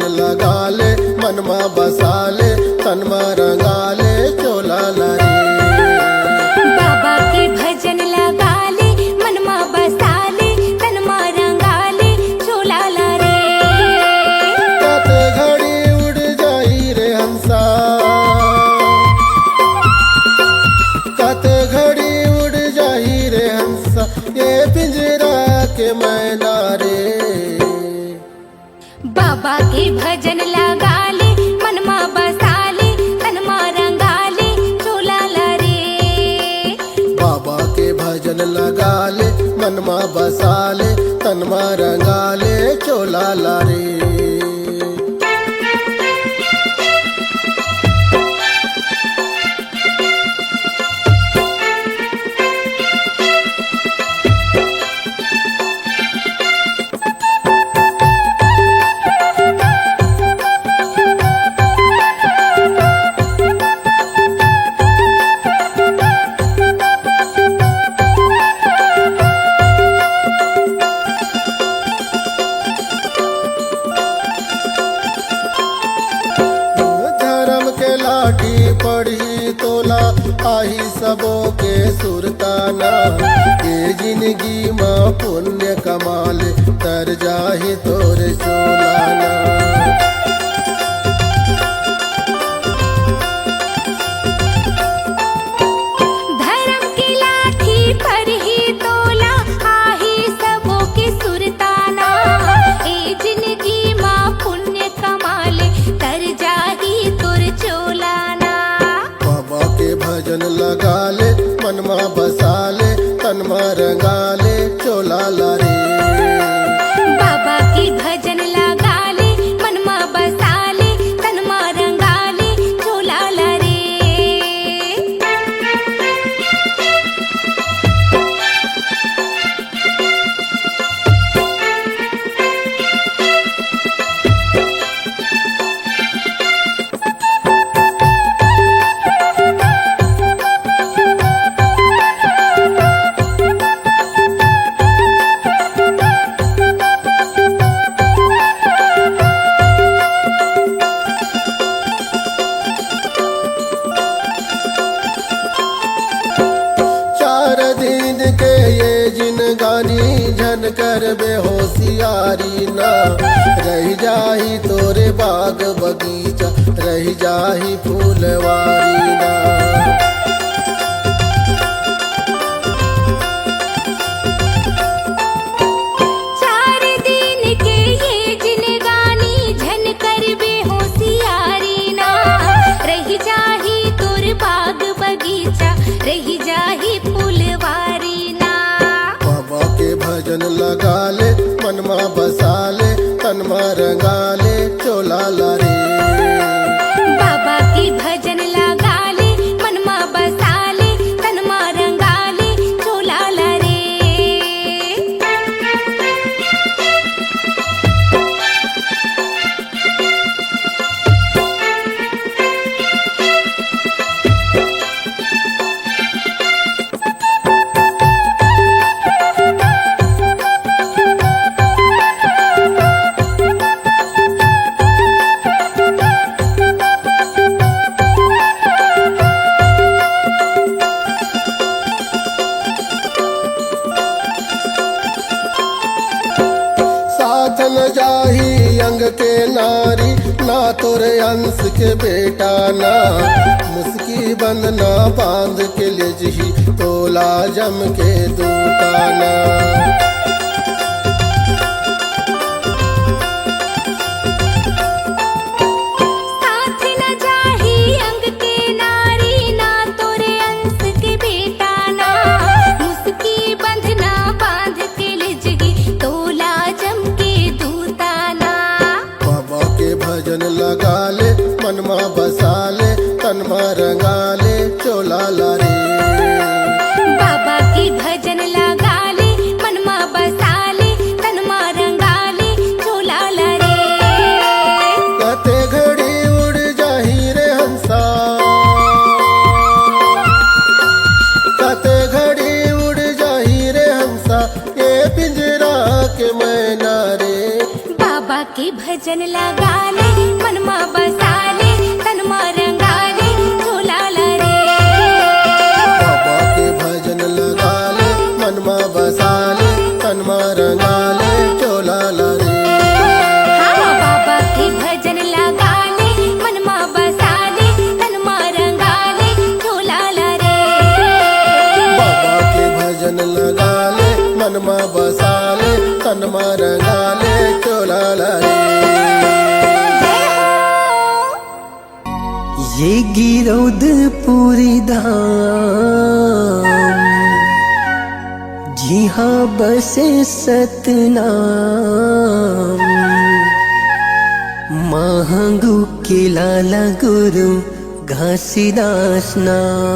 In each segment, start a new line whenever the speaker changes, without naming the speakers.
भजन लगा ले मनमा बसा ले तनमा रंगा ले चोला लारे।
बाबा के भजन लगा ले मनमा बसा ले तनमा रंगा ले चोला लारे।
कत घड़ी उड़ जाई रे हंसा, कत घड़ी उड़ जाई रे हंसा ये पिंजरा के मैना रे।
बाबा के भजन लगा ले मनमा बसा ले तनमा रंगा ले चोला लारे।
बाबा के भजन लगा ले मनमा बसा ले तनमा रंगा ले चोला लारे। लाठी पड़ी तोला आही सबो के सुरताना ये जिंदगी माँ पुण्य कमाल तर जाही तोर चोलाना।
धर्म की लाठी पर ही तोला आही सबो के सुरताना ए जिंदगी माँ पुण्य कमाले तर जाही तोर चोलाना।
बाबा के भजन लगा ले मनमा बसा ले तनमा रंगा ले चोला लारे।
बाबा की भजन लगा ले मनमा बसा ले तनमा रंगा ले चोला लारे।
के ये जिन गानी झन कर बेहोशियारी ना रह जाही तोरे बाग बगीचा रह जाही फूलवारी ना।
चार दिन के ये जिन गानी झन कर बेहोशियारी ना रह जाही तोर बाग बगीचा रह जाही फूलवारी ना।
बाबा के भजन लगा ले मनमा बसा ले तनमा रंगा ले चोला लारे।
बाबा की भजन लगा ले मनमा बसा ले तनमा रंगा ले चोला लारे।
न जाही अंग के नारी ना तोरे अंश के बेटा ना मुस्की बंद ना बांध के ले जही तोला जम के दूताना।
साथ न जाही अंग के नारी ना तोरे अंश के बेटा ना मुस्की बंध ना बांध के ले जही तोला जम के दूताना।
बाबा के भजन लगा ले मनमा बसा ले तनमा रंगा ले चोला लारे।
बाबा की भजन लगा ले के भजन लगा ले मनमा बसा ले तनमा रंगा ले झूला ला रे।
बाबा के भजन लगा ले मनमा बसा ले तनमा रंगा ले चोला ला रे।
हाँ बाबा के भजन लगा ले मनमा बसा ले तनमा रंगा ले झूला ला रे।
बाबा के भजन लगा ले मनमा बसा ले तनमा रंगा ले चोला ला रे।
ये गिरौदपुरी धाम जी हाँ बसे सतनाम, महंगू के लाला गुरु घासीदास नाम।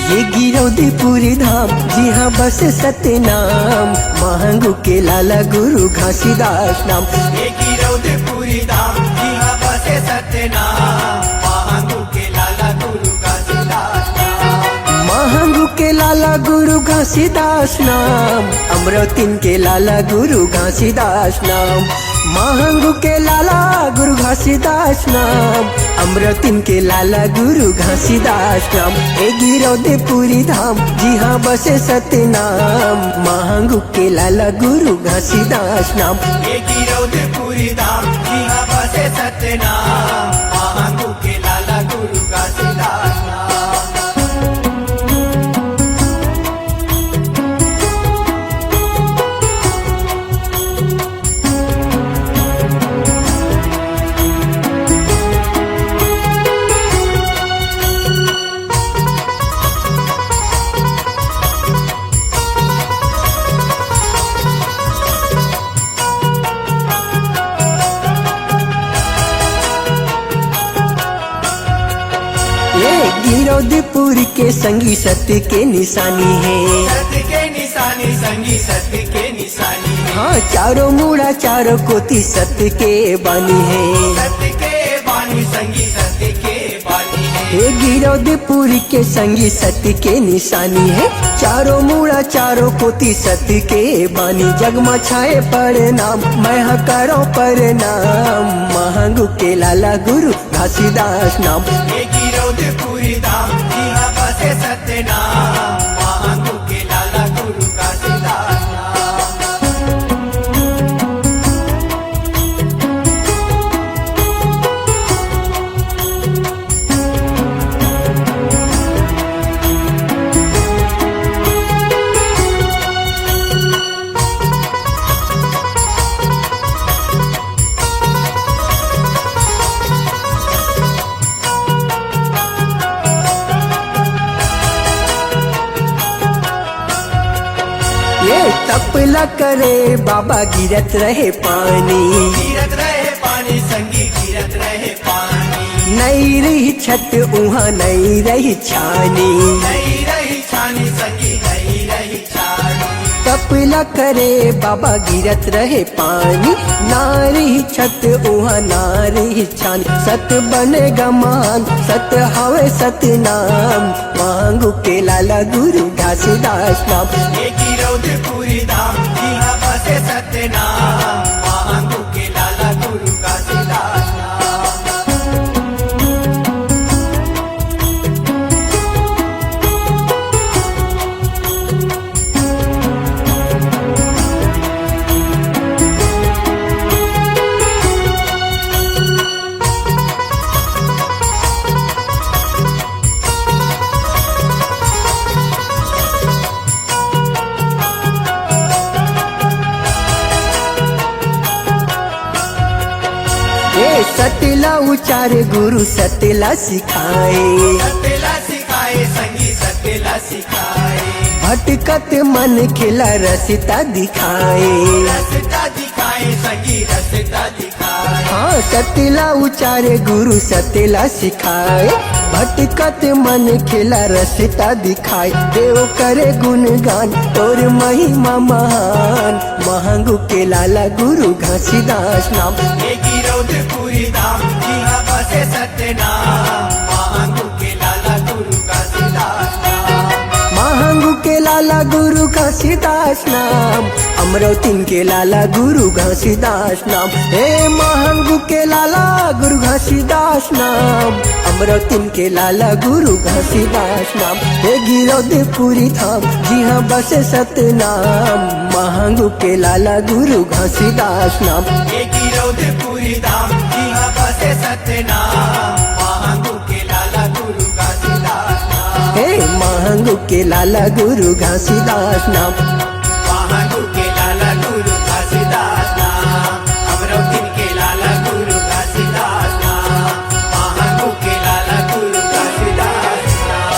ये गिरौदपुरी धाम जी हाँ बस सतनाम, महंगू के लाला गुरु घासीदास नाम।
ये गिरौदपुरी धाम जी हाँ बसे सतनाम, महंगू के लाला गुरु घासीदास नाम।
महंगू के लाला गुरु घासीदास नाम, अमरौतीन के लाला गुरु घासीदास नाम। महंगू के लाला गुरु घासीदास नाम, अमरौतीन के लाला गुरु घासीदास नाम। ए गिरौदपुरी धाम जी हाँ बसे सतनाम, महंगू के लाला गुरु घासीदास नाम।
ये गिरौदपुरी धाम जी हाँ बसे सतनाम, महंगू के लाला गुरु घासीदास नाम।
गिरौदपुर के संगी सत्य के निशानी है,
सत्य के निशानी संगी सत्य के निशानी है।
हाँ चारों मुड़ा चारों कोटि सत्य के बानी है।
सत्य के बानी संगी सत्य के बानी है।
ये गिरौदपुर के संगी सत्य के निशानी है, चारों मुड़ा चारों कोटि सत्य के बानी। जगमा छाए पर नाम मैं करो पर नाम, महंगू के लाला गुरु घासीदास नाम।
ये गिरौदपुरी धाम जी हाँ बसे सतनाम, महंगू के लाला गुरु घासीदास नाम।
ये तपला करे बाबा गिरत रहे पानी,
गिरत रहे पानी संगी गिरत रहे पानी।
नहीं रही छत उहाँ नहीं रही छानी।
नहीं रही छानी संगी नहीं रही छानी।
तपला करे बाबा गिरत रहे पानी, ना रही छत उहाँ ना रही छानी। सत बनेगा मान सत हवे सतनाम, महंगू के लाला गुरु घासीदास नाम।
ये गिरौदपुरी धाम जी हाँ बसे सतनाम, महंगू के लाला गुरु घासीदास नाम।
सतला उचारे गुरु सतला सिखाए,
सतला सिखाए संगी सतला सिखाए।
भटकत मन खिला रसिता दिखाए।
रास्ता दिखाए सखी रास्ता दिखाए।
हाँ सतेला उचारे गुरु सतेला सिखाए। भटकत मन खिला रसिता दिखाए। देव करे गुणगान तोर महिमा महान। महंगू के लाला गुरु घासीदास नाम।
ये गिरौदपुरी धाम यहाँ बसे सत्य नाम। महांगू के लाला गुरु घासीदास नाम।
महंगू के लाला गुरु घासीदास नाम। अमरौतीन के लाला गुरु घासीदास नाम। हे महंगू के लाला गुरु घासीदास नाम। अमरौतीन के लाला गुरु घासीदास नाम। हे गिरौदपुरी धाम जी हाँ बसे सतनाम। महंगू के लाला गुरु घासीदास नाम।
ये गिरौदपुरी धाम यहाँ बसे सत्य नाम। महांगू के लाला गुरु घासीदास नाम।
हे महंगू के लाला गुरु घासीदास नाम।
महांगू के लाला गुरु घासीदास नाम। अमरौतीन के लाला गुरु घासीदास नाम। महांगू के लाला गुरु घासीदास नाम।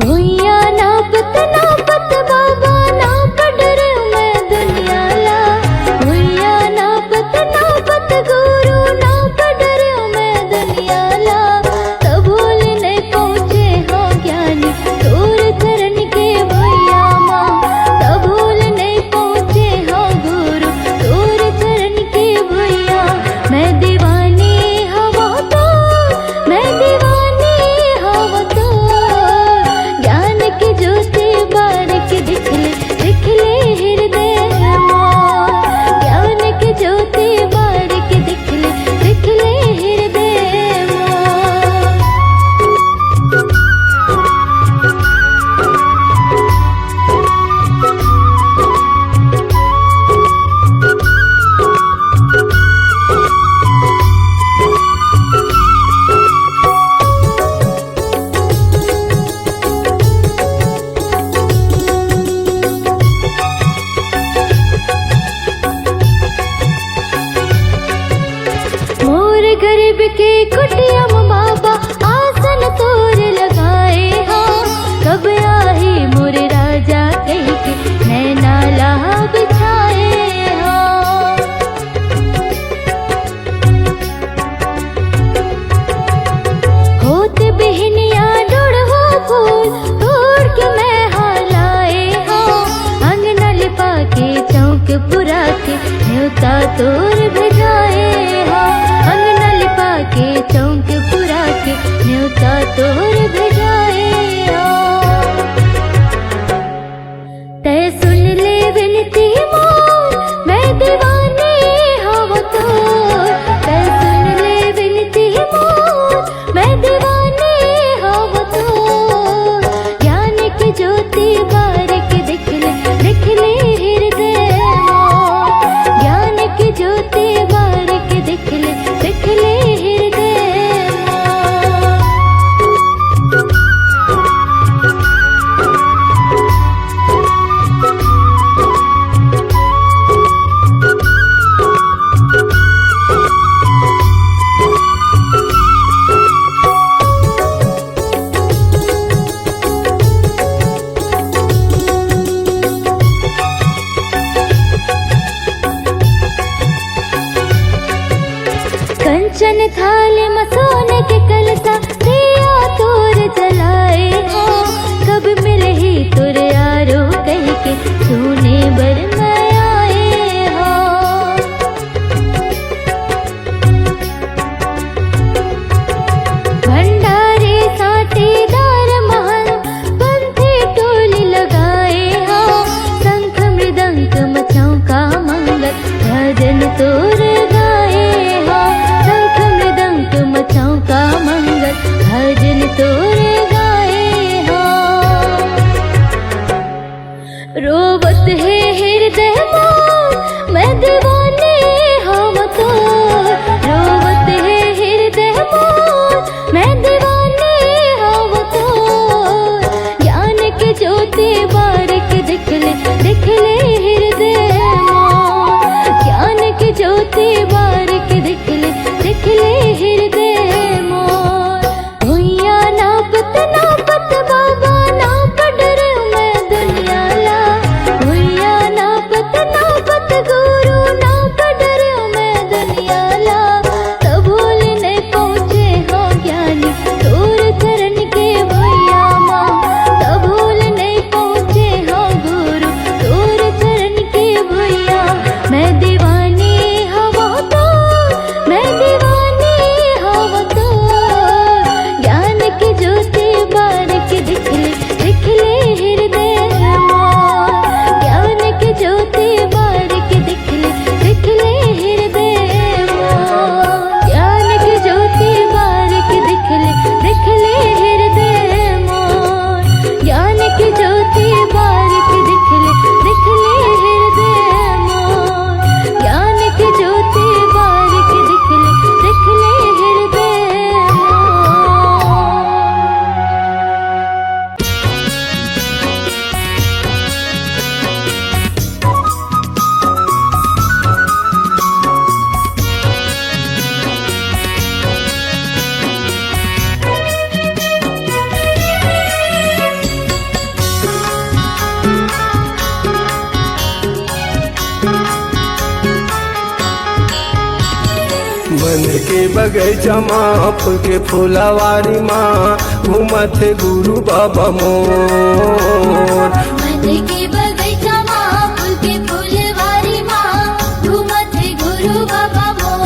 भुइया नापत नापत बाबा नाप डरे मैं दुनिया ला भुइया नापत नापत गुरु नाप डरे मैं दुनिया ला कबूल नहीं पहुँचे हाँ ज्ञानी दूर चरण के भुइया माँ कबूल नहीं पहुँचे हाँ गुरु दूर चरण के भुइया मैं दीवानी हवा तो मैं दीवानी हवा तो ज्ञान की ज्योति बारिक दिख ले हृदय मोर ज्ञान की ज्योति बारिक दिख ले हृदय मोर मोर गरीब के कुटिया में बाबा आसन तोर लगाए हाँ कब आही मोर राजा कह के नैना लाहा बिछाए हाँ होत बिहनिया डोड़ हो फूल तोड़ के मैं हालाए हाँ अंगना लिपा के चौक पुरा के न्योता तोर भेजाए हाँ अंगना लिपा के चौक पुरा के न्योता तोर भेजाए हाँ तय सुन ले विनती मोर मैं दीवानी हवा तो तय सुन ले विनती मोर मैं दीवानी हवा तो ज्ञान की ज्योति बारिक दिख ले हृदय मोर ज्ञान की ज्योति बारिक दिख ले हृदय मोर कंचन थाल में सोने के कलसा दिया तोर जलाए हो कब मिले ही तुर यारो कह के सोने बर मैं आए हो भंडारे साटीदार महल पंथी टोली लगाए हो शंख मृदंग मचाओ का मंगल भजन तोर गाए हो शंख मृदंग मचाओ का मंगल भजन तोर गाए हो रोवत है हृदय मोर मैं दीवानी हवा तो रोवत है हृदय मोर मैं दीवानी हवा तो ज्ञान की ज्योति बारिक दिख ले हृदय मोर ज्ञान की ज्योति बारिक दिख ले हृदय मोर भुइया नाप
के बगैचा माँ फूल के फूलवारी माँ घूमत है गुरु बाबा मोर।
मन के बगैचा माँ फूल के फूलवारी माँ घूमत है गुरु बाबा मोर।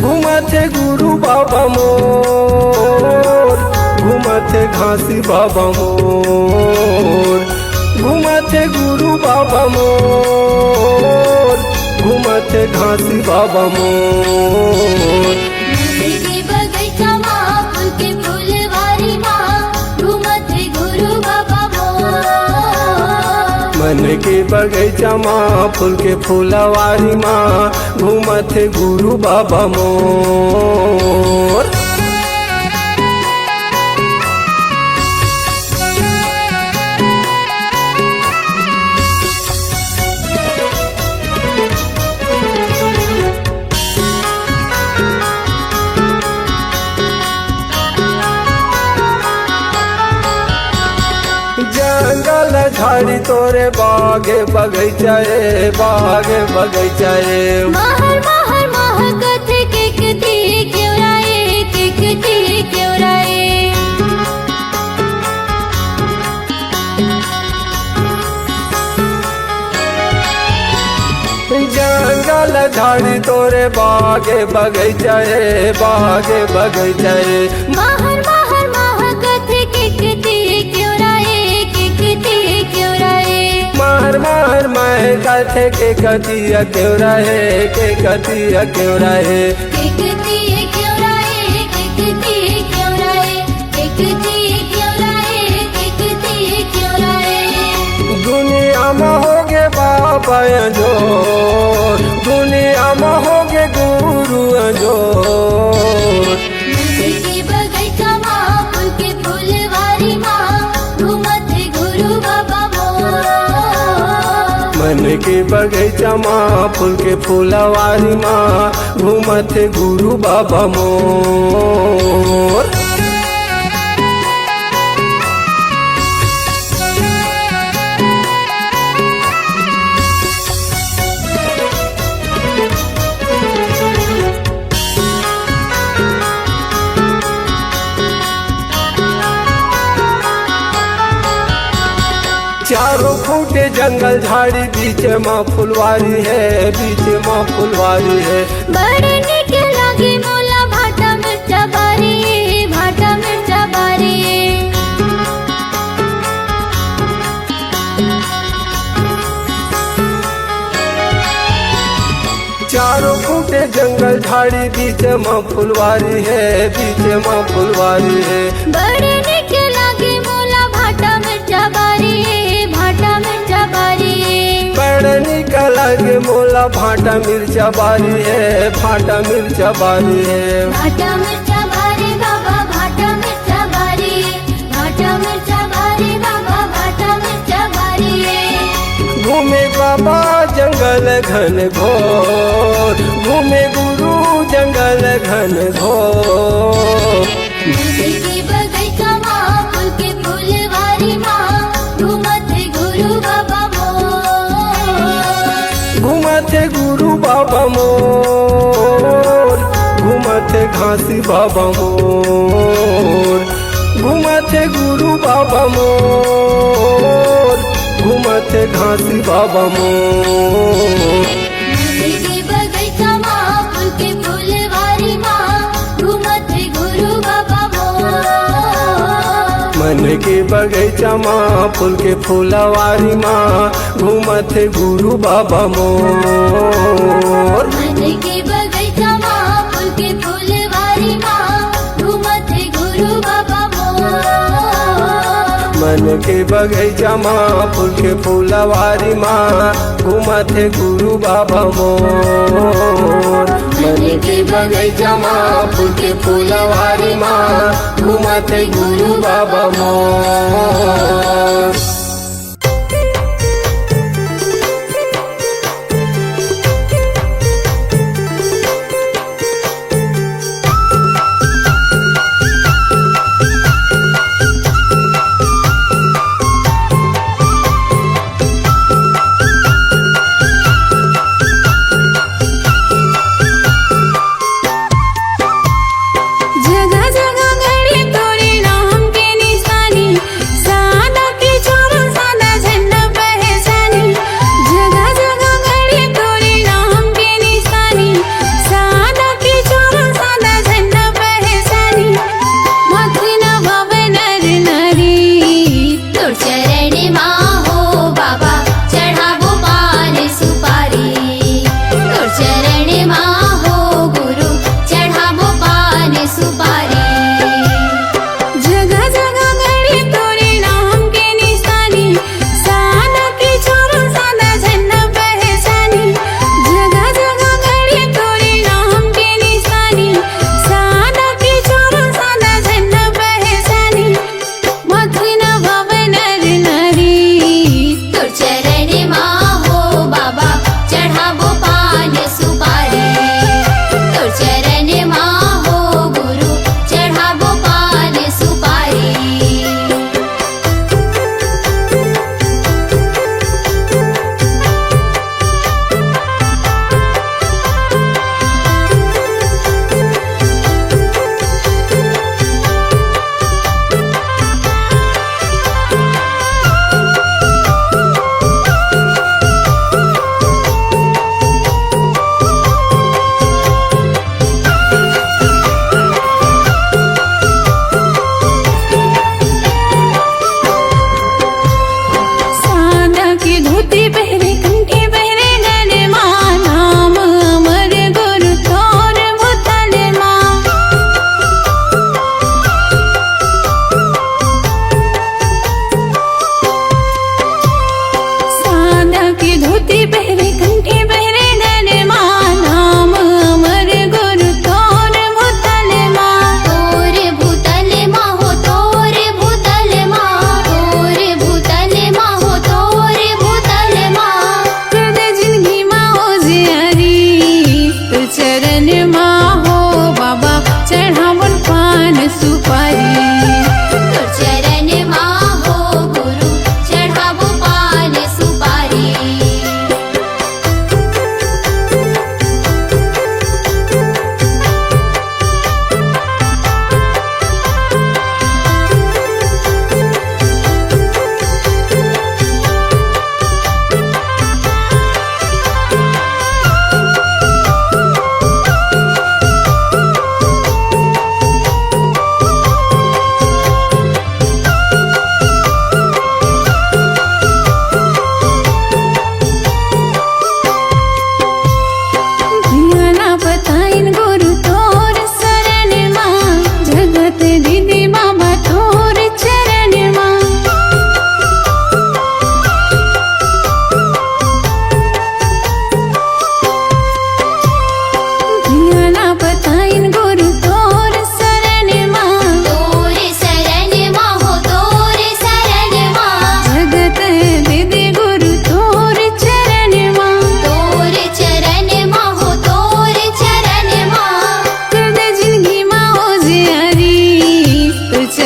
घूमत है गुरु बाबा मोर, घूमत है घासी बाबा मोर। घूमत है गुरु बाबा मोर, घूमत है घासी बाबा मोर।
मन के बगैचा माँ फूल के फूलवारी माँ घूमत है गुरु बाबा मोर।
मन के बगैचा माँ फूल के फूलवारी माँ घूमत है गुरु बाबा मोर। जंगल झाड़ी तोरे बागे बगैचाए बागे बगैचाए।
महर महर महकत केकती क्योराए केकती क्योराए।
जंगल झाड़ी तोरे बागे बगैचाए बागे बगैचाए।
महर महर महकत केकती क्योराए केकती क्योराए।
महर महर महकत के कतिया क्यों रहे के कतिया क्यों रहे।
केकती क्योराए केकती क्योराए केकती क्योराए केकती क्योराए।
दुनिया में होगे बाबा जो, दुनिया में होगे गुरु जो।
मन के बगैचा माँ फूल के फूलवारी माँ घूमत है गुरु बाबा मोर।
मन के बगैचा माँ फूल के फूलवारी माँ घूमत है गुरु बाबा मोर। चारों फूटे जंगल झाड़ी बीच माँ फुलवारी है बीच माँ फुलवारी है।
बड़े निक लागे मोला भाटा मिर्चा बारी भाटा मिर्चा बारी।
चारों फूटे जंगल झाड़ी बीच माँ फुलवारी है बीच माँ फुलवारी है।
बड़े निक लागे मोला भाटा मिर्चा बारी भाटा मिर्चा बारी।
बड़ा निकल के मोला भाटा मिर्चा बारी है भाटा मिर्चा बारी है।
भाटा मिर्चा बारी बाबा भाटा मिर्चा बारी भाटा मिर्चा बारी बाबा भाटा मिर्चा बारी।
घूमे बाबा जंगल घन घोर, घूमे गुरु जंगल घन घोर।
मन के बगैचा माँ फूल के फूलवारी माँ घूमत है गुरु बाबा मोर।
घूमत है गुरु बाबा मोर, घूमत है घासी बाबा मोर। घूमत है गुरु बाबा मोर, घूमत है घासी बाबा मोर।
मन के बगैचा माँ फूल के फूलवारी माँ घूमत है गुरु बाबा मोर।
मन के बगैचा माँ फूल के फूलवारी माँ घूमत है गुरु बाबा मोर।
मन के बगैचा माँ फूल के फूलवारी माँ घूमत है गुरु बाबा मोर।
मन के बगैचा माँ फूल के फूलवारी माँ घूमत है गुरु बाबा मोर। मन के बगैचा माँ फूल के फूलवारी माँ घूमत है गुरु बाबा मोर।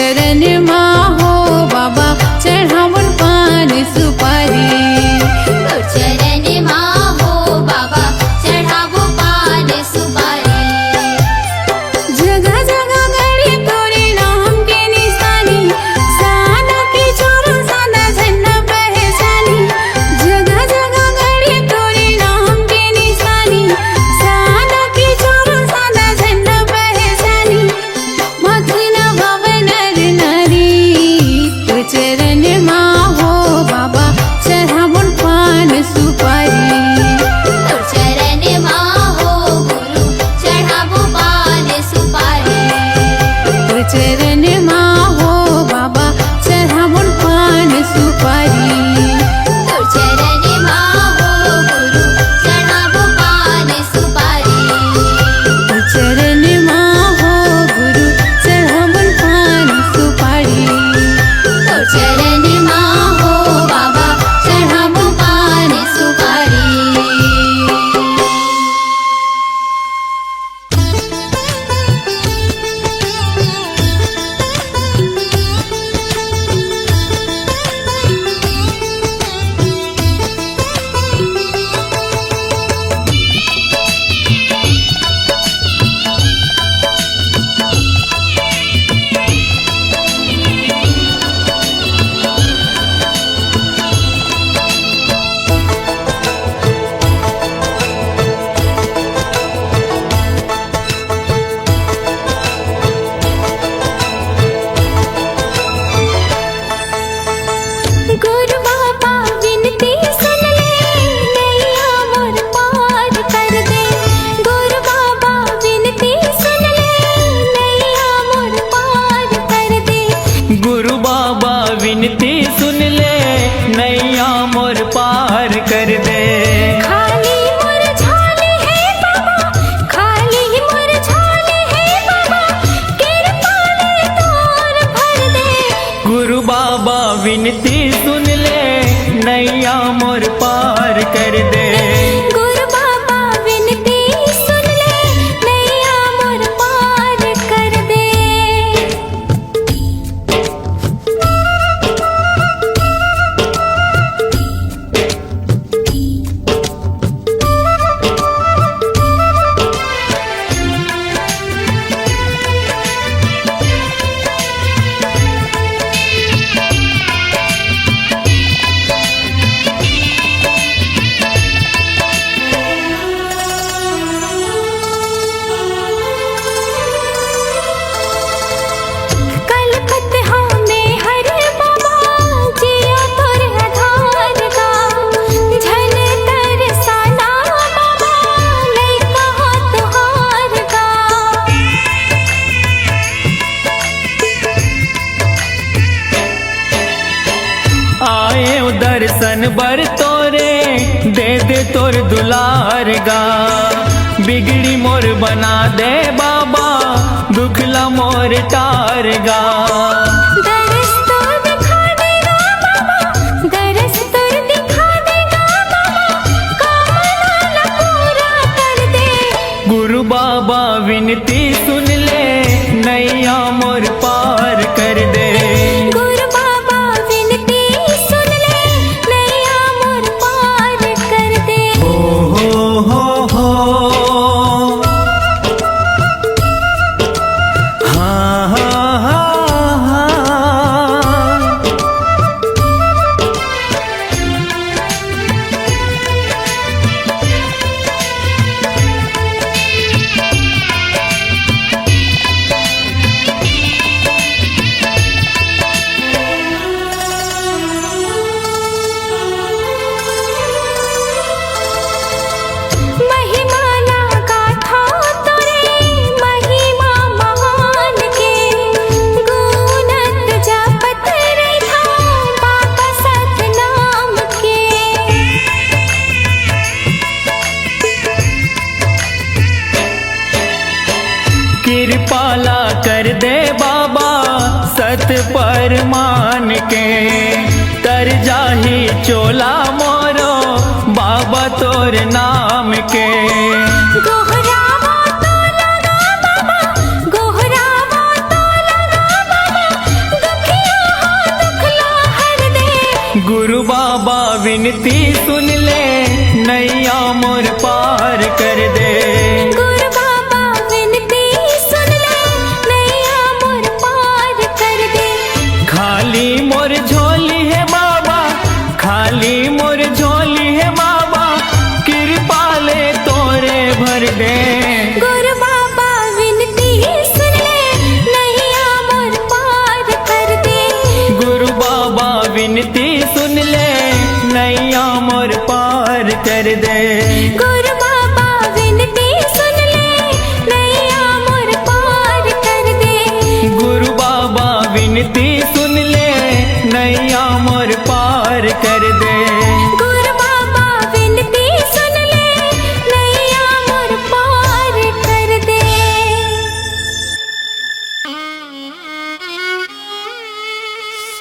चरण माँ हो बाबा चढ़ावन पान सुपारी तो चरण माँ हो बाबा चढ़ावो पान सुपारी जगह जगह गड़ी तोरे नाम के निशानी साना की छोरा साना झंडा पहचानी जगह जगह गड़ी तोरे नाम के निशानी साना की छोरा साना झंडा पहचानी मखन भवन नर नारी तो चरण माँ हो बाबा चढ़ावन पान सुपारी तो चरण माँ हो गुरु चढ़ावो पान सुपारी तो चरण माँ हो बाबा चढ़ावन पान सुपारी तो चरण माँ हो गुरु चढ़ावो पान सुपारी तो चरण माँ हो गुरु चढ़ावन पान सुपारी तो चरण माँ हो बाबा चढ़ावो पान सुपारी गुरु बाबा विनती सुन ले नैया मोर पार कर दे गुरु बाबा विनती सुन ले नैया मोर पार कर दे
गुरु बाबा विनती सुन ले नैया मोर पार कर दे
खाली मोर झाले है बाबा खाली मोर झाले है बाबा कृपा ले तोर भर दे
गुरु बाबा विनती सुन ले नैया मोर पार कर दे
गुरु बाबा विनती सुन ले नैया मोर पार कर दे कलकत में हरे बाबा जिया तोर आधार का झन तरसाना बाबा लइका तुहार का
आए दर्शन बर तोरे दे दे तोर दुलार गा बिगड़ी मोर बना दे बाबा दुखला मोर टार गा
दरस तो दिखा देगा बाबा दरस तो दिखा देगा बाबा कामना पूरा कर दे
गुरु बाबा विनती सुन ले नैया मोर पार कर दे
गुरु बाबा विनती सुन ले नैया मोर पार कर दे
हो हाँ हाँ हाँ हाँ कृपाला कर दे बाबा सत पर मान के तर जाही चोला मोरो बाबा तोर नाम के
गोहरावा तो लगा बाबा, गोहरावा तो लगा बाबा,
गुरु बाबा विनती सुन ले, नैया मोर पार कर दे।
गुरु बाबा विनती सुन ले, नैया मोर पार कर दे।
खाली मोर झोली है बाबा, खाली मोर झोली है बाबा, कृपा ले तोरे भर दे।
गुरु बाबा विनती सुन ले, नैया मोर पार कर दे।
गुरु बाबा विनती सुन ले, नैया मोर पार कर दे।
गुरु बाबा विनती सुन ले, नैया मोर पार कर दे।
गुरु बाबा विनती सुन ले, नैया मोर पार कर दे।
गुरु बाबा विनती सुन ले, नैया मोर पार कर दे।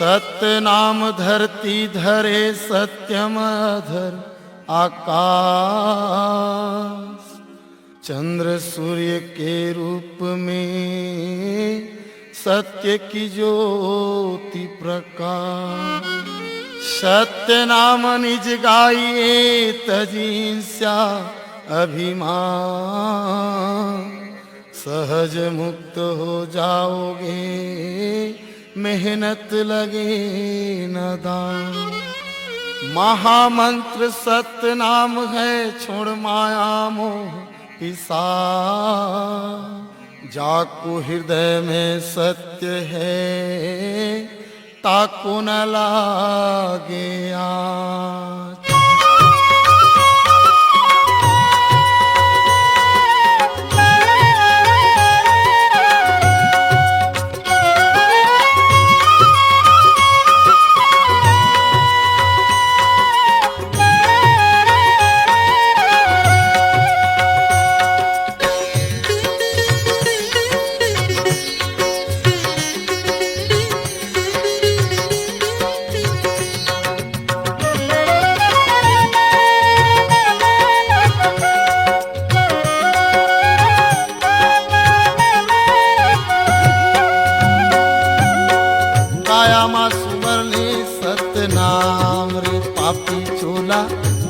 सत्य नाम धरती धरे, सत्यम अधर आकाश। चंद्र सूर्य के रूप में सत्य की ज्योति प्रकाश। सत्य नाम निज गाइए, तजीस्या अभिमान। सहज मुक्त हो जाओगे, मेहनत लगे न दान। महामंत्र सत्य नाम है, छोड़ माया मोह पिसा। जाको हृदय में सत्य है, ताको न लागे आज।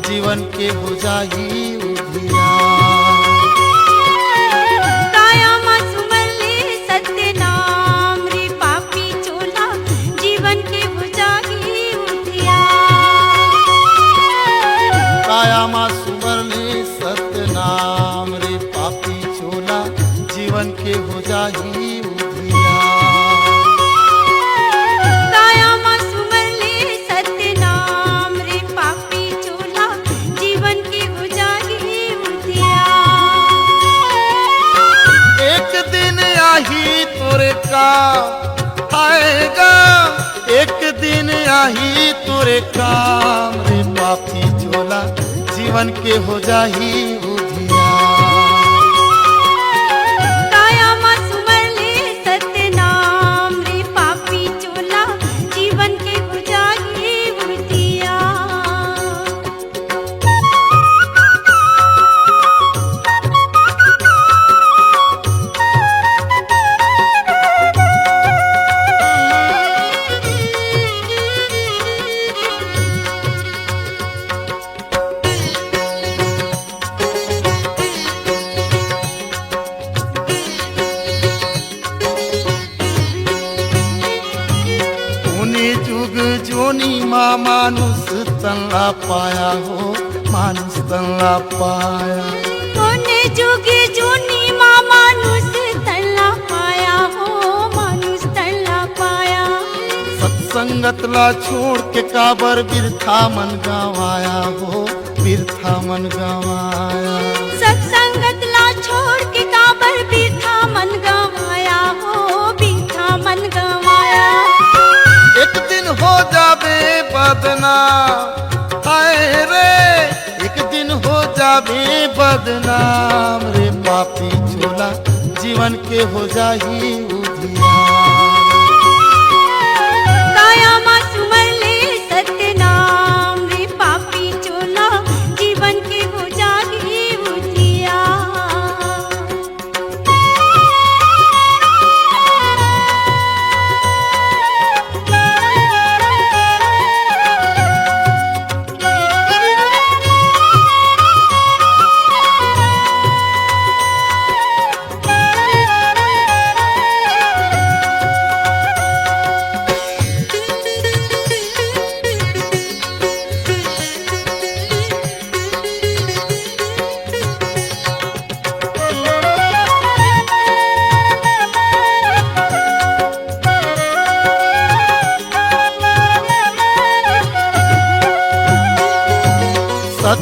जीवन के हो जाई उजियार।
काया मा सुमर ले सत्य नाम रे, पापी चोला जीवन के हो जाई उजियार।
काया मा सुमर ले सत्य नाम रे, पापी चोला जीवन के हो जाई आएगा। एक दिन आही तोरे काम रे, पापी चोला जीवन के हो जाही उजियार।
काया मा सुमर ले सत्य नाम रे, पापी चोला जीवन के हो जाई उजियार।
मानुष तल्ला पाया हो, मानुष तल्ला पाया।
कोने जुगे जुनी माँ मानुष तल्ला पाया हो, मानुष तल्ला पाया।
सत्संगत ला छोड़ के काबर बिरथा मन गवाया हो, बिरथा मन गवाया।
सत्संगत ला छोड़ के काबर बिरथा मन गवाया हो, बिरथा मन गवाया।
एक दिन हो जाबे बदनाम, हाय रे एक दिन हो जाबे बदनाम रे, पापी चोला जीवन के हो जाही उजियार।
काया मा सुमर ले सत्य नाम रे, पापी चोला जीवन के हो जाही उजियार।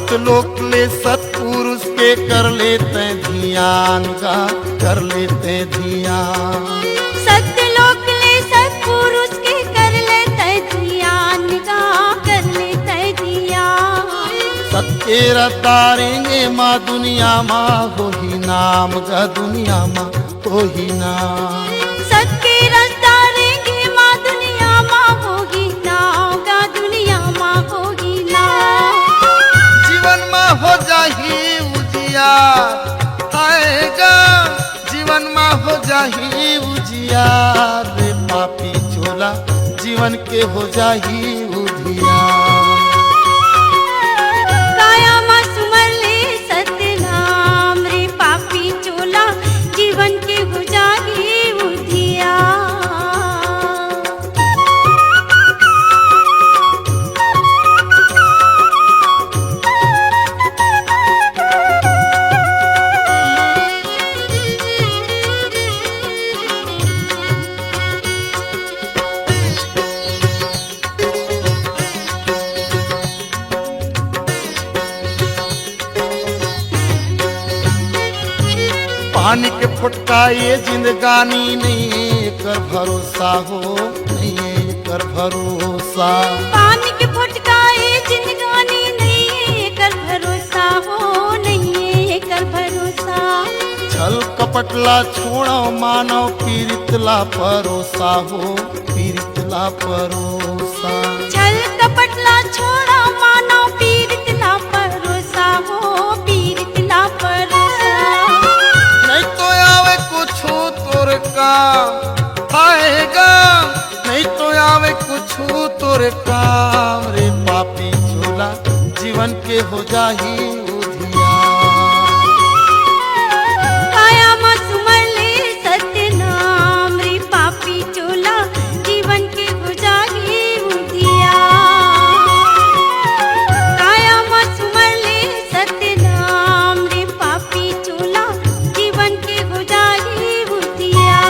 सतलोक ले सतपुरुष के कर लेते ध्यान गा, कर लेते ध्यान।
सत्यलोक ले सत्पुरुष के कर लेते ध्यान गा, कर लेते ध्यान।
सत्य रतारेंगे माँ दुनिया माँ हो ही नाम गा, दुनिया माँ हो ही नाम।
सबके रास्ता रेंगे माँ दुनिया माँ होगी नाव गा, दुनिया माँ होगी नाव।
जीवन माँ हो जाही उजियार आएगा, जीवन माँ हो जाही उजियार। रे पापी चोला जीवन के हो जाही उधियार।
काया माँ सुमर ले सत्य नाम, रे पापी चोला जीवन के हो जाही उधिया।
पानी के फुटका ये जिंदगानी नहीं कर भरोसा हो, नहीं कर भरोसा।
पानी के फुटकाए जिंदगानी नहीं कर भरोसा हो, नहीं कर भरोसा।
छल कपटला छोड़ो मानव पीरितला परोसा हो, पीरितला परोसा।
छल कपटला छोड़ा मानो पीरितला परोसा हो, पीरितला परोसा।
नहीं तो आवे कुछू तोर काम आएगा, नहीं तो आवे कुछू तोर काम। रे पापी झोला जीवन के हो जाही उधियार।
काया माँ सुमर ले सत्य नाम, रे पापी चोला जीवन के हो जाही उधिया। काया माँ सुमर ले सत्य नाम, रे पापी चोला जीवन के हो जाही उधिया।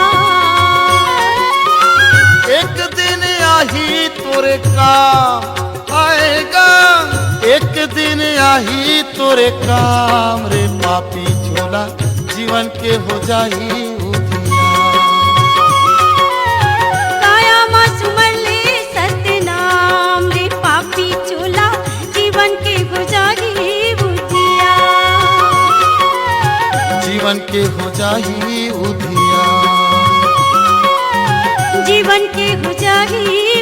एक दिन आही तोरे काम आएगा, एक दिन आही तोरे काम। रे पापी झोला जीवन के हो जाही उधियार।
काया माँ सुमर ले सत्य नाम, रे पापी चोला जीवन के हो जाही उधिया।
जीवन के हो जाही उधियार।
जीवन के हो जाही